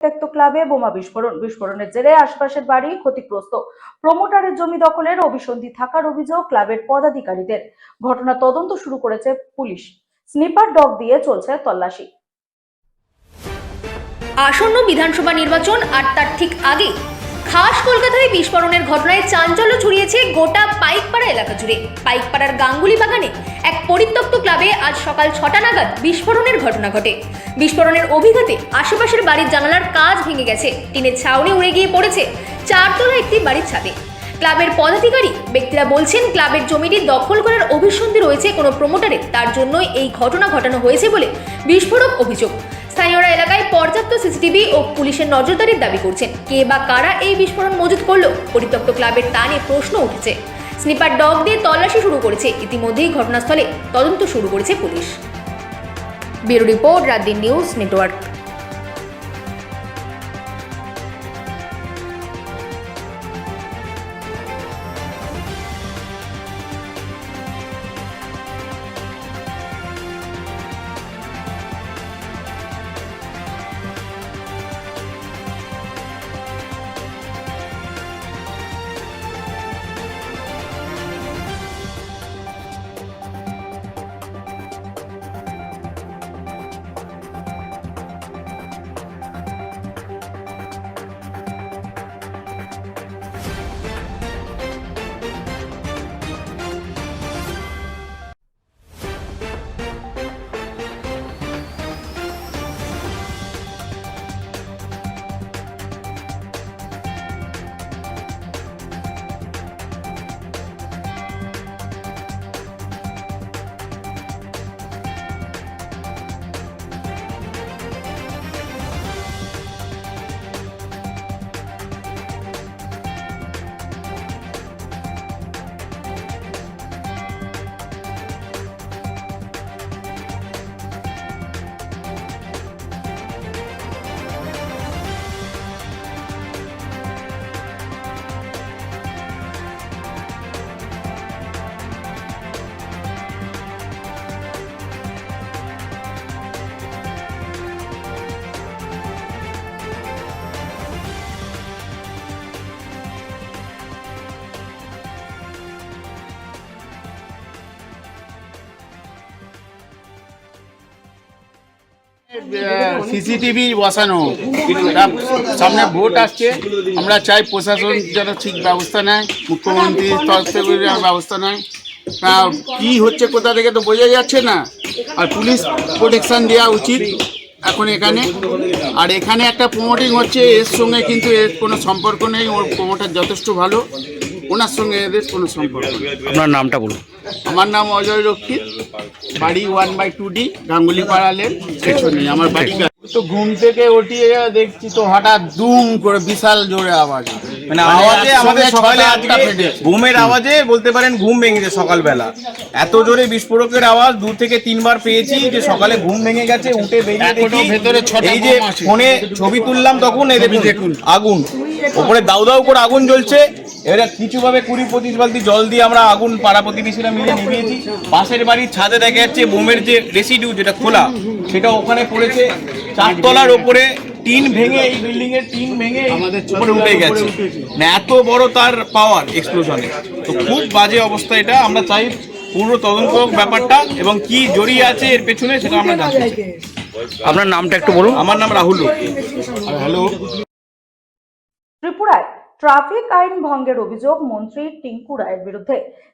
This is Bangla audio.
পরিত্যক্ত ক্লাবে বোমা বিস্ফোরণের জেরে আশপাশের বাড়ি ক্ষতিগ্রস্ত। প্রমোটারের জমি দখলের অভিসন্ধি থাকার অভিযোগ ক্লাবের পদাধিকারীদের। ঘটনা তদন্ত শুরু করেছে পুলিশ। স্নিপার ডগ দিয়ে চলছে তল্লাশি। আসন্ন বিধানসভা নির্বাচন আর তার ঠিক আগে খাস কলকাতায় বিস্ফোরণের ঘটনায় চাঞ্চল্য ছড়িয়েছে গোটা পাইকপাড়া এলাকা জুড়ে। পাইকপাড়ার গাঙ্গুলি বাগানে এক পরিত্যক্ত ক্লাবে আজ সকাল 6টা নাগাদ বিস্ফোরণের ঘটনা ঘটে। বিস্ফোরণের অভিঘাতে আশেপাশের বাড়ির জানালার কাঁচ ভেঙে গেছে, টিনের ছাউনি উড়ে গিয়ে পড়েছে 4তলা একটি বাড়ির ছাদে। ক্লাবের পদাধিকারী ব্যক্তিরা বলছেন, ক্লাবের জমিটি দখল করার অভিসন্ধি রয়েছে কোনো প্রমোটারের, তার জন্যই এই ঘটনা ঘটানো হয়েছে বলে বিস্ফোরক অভিযোগ। স্থানীয়রা এলাকায় পর্যাপ্ত সিসিটিভি ও পুলিশের নজরদারির দাবি করছেন। কে বা কারা এই বিস্ফোরণ মজুত করলো পরিত্যক্ত ক্লাবের তা নিয়ে প্রশ্ন উঠেছে। স্নিপার ডগ দিয়ে তল্লাশি শুরু করেছে। ইতিমধ্যেই ঘটনাস্থলে তদন্ত শুরু করেছে police. Bureau report, রাতদিন news network. CCTV বসানো, সামনে ভোট আসছে, আমরা চাই প্রশাসন যেন ঠিক ব্যবস্থা নেয়, মুখ্যমন্ত্রীর তরফ থেকে ব্যবস্থা নেয়। কি হচ্ছে কোথা থেকে তো বোঝা যাচ্ছে না, আর পুলিশ প্রোটেকশন দেওয়া উচিত এখন এখানে। আর এখানে একটা প্রমোটিং হচ্ছে, এর সঙ্গে কিন্তু এর কোনো সম্পর্ক নেই। ওর প্রমোটার যথেষ্ট ভালো, ওনার সঙ্গে এদের কোনো সম্পর্ক নেই। আপনার নামটা বলুন। আমার নাম অজয় রক্ষিত, বাড়ি 1/2D, গাঙ্গুলি পাড়া লেন পেছনে আমার বাড়ি। তো ঘুম থেকে উঠিয়ে দেখছি তো হঠাৎ দুম করে বিশাল জোরে আওয়াজ, মানে আওয়াজে আমাদের সকালে আজকে ঘুমের আওয়াজে বলতে পারেন ঘুম ভেঙেছে। সকালবেলা এত জোরে বিস্ফোরকের আওয়াজ 2 থেকে 3 বার পেয়েছি, যে সকালে ঘুম ভেঙে গেছে। উঠে বেরিয়ে দেখি ভেতরে এই যে ফোনে ছবি তুললাম, তখন এই দেখুন আগুন, ওপরে দাউ দাউ করে আগুন জ্বলছে। এবার কিছুভাবে 20-25 বালতি জল দিয়ে আমরা আগুন পাড়া প্রতিবেশীরা মিলে নিভিয়েছি। পাশের বাড়ির ছাদে দেখা যাচ্ছে বোমের যে রেসিডিউ, যেটা খোলা, সেটা ওখানে পড়েছে। 4তলার ওপরে টিন ভেঙে, এই বিল্ডিং এর টিন ভেঙে আমাদের উপরে উঠে গেছে। না এত বড় তার পাওয়ার এক্সপ্লোশনে, তো খুব বাজে অবস্থা এটা। আমরা চাই পুরো তদন্ত ব্যাপারটা এবং কি জড়িয়ে আছে এর পেছনে সেটা আমরা জানতে চাই। আপনার নামটা একটু বলুন। আমার নাম রাহুল। হ্যালো। ত্রিপুরায় ট্রাফিক আইন ভঙ্গের অভিযোগ মন্ত্রী টিঙ্কু রায়ের বিরুদ্ধে।